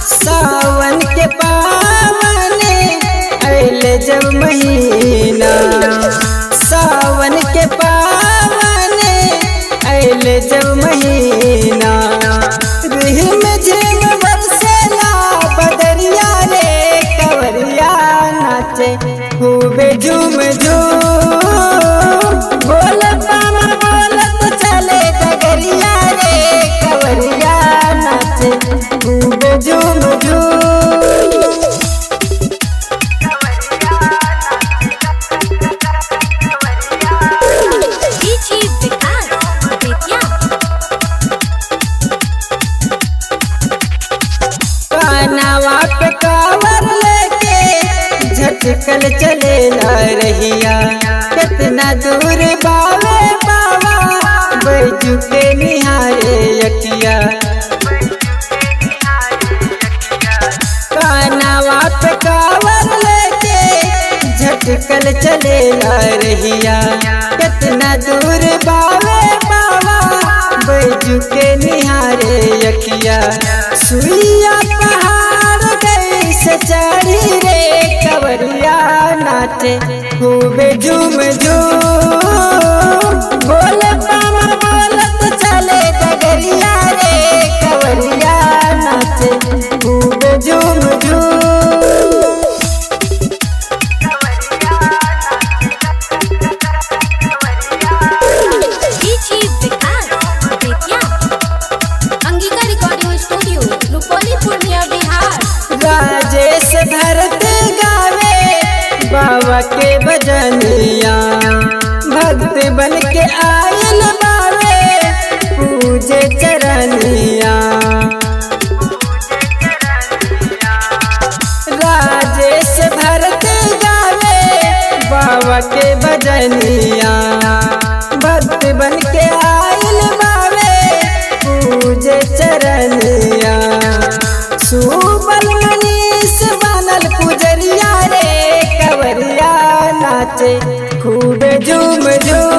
सावन के पावन अइले जब महीना, सावन के पावन अइले जब महीना, रिहिम झिम बरसेला बदरिया रे कवरिया नाचे खूबे झूम झूम, बोल बम बोलत चले डगरिया रे कवरिया नाचे खूबे झूम झूम। कानवा पे कावर लेके झटकल चले ला रहिया, कितना दूर बावे बाबा बैजू के निहारे अखिया, कानवा पे कावर लेके झटकल चले ला रहिया, कितना दूर बावे बाबा बैजू के निहारे अखिया, सुइया पहाड़ गई से चढ़ी रे कवरिया नाचे खूबे झूम झूम, बोल बम बोलत चले डगरिया रे कवरिया नाचे खूबे झूम झूम। राजेश धरत गावे बाबा के भजनिया, भक्त बन के आयल बावे पूजे चरनिया, राजेश भरत गावे बाबा के भजनिया, भक्त बन के आयल बावे पूजे चरनिया, सुबल मनीष बनल पुजरिया रे कवरिया नाचे खूबे झूम झूम।